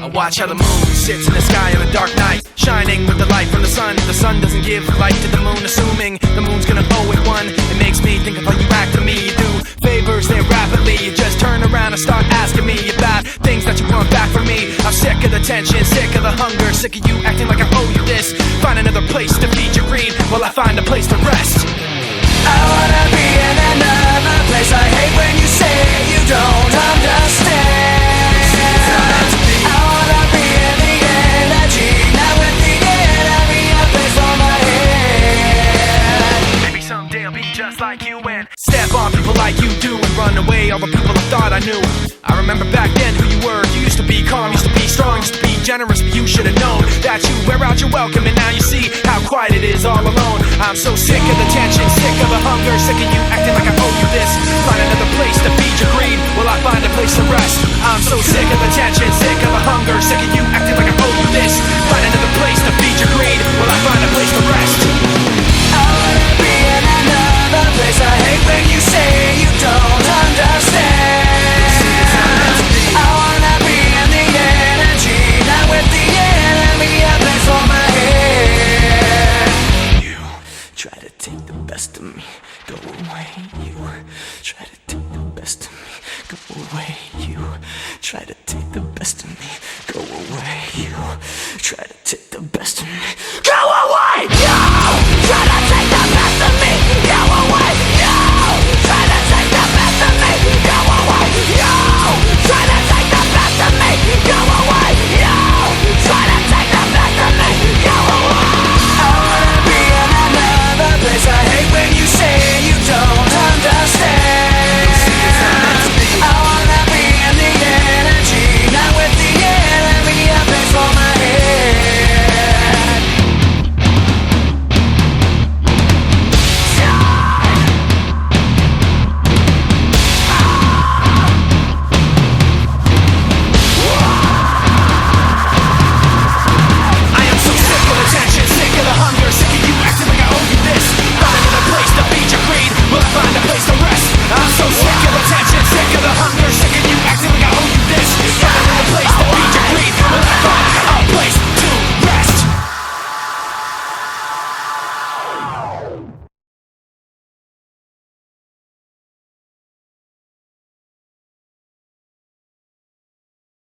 I watch how the moon sits in the sky on a dark night, shining with the light from the sun. The sun doesn't give light to the moon, assuming the moon's gonna owe it one. It makes me think of how you act to me. You do favors there rapidly, you just turn around and start asking me about things that you want back from me. I'm sick of the tension, sick of the hunger, sick of you acting like I owe you this. Find another place to feed your greed while I find a place to rest. I wanna be in another place. I hate when you say you don't understand. I wanna be in the energy, not with the enemy. A place for my head. Maybe someday I'll be just like you and step on people like you do and run away all the people I thought I knew. I remember back then who you were. You used to be calm, used to be strong, used to be generous, but you should have known that you wear out your welcome, and now you see how quiet it is all alone. I'm so sick of the tension, sick of the hunger, sick of you acting like I owe you this. Find another place to feed your greed while I find a place to rest. I'm so sick of the tension, sick of the hunger, sick of you acting like I owe you this. Find another place to feed your greed while I find a place to rest. I wanna be in another place. I hate when you say you don't understand. I wanna be in the energy, not with the enemy. A place for my head. You try to take the best of me, go away. You try to take the best of me, go away. You try to take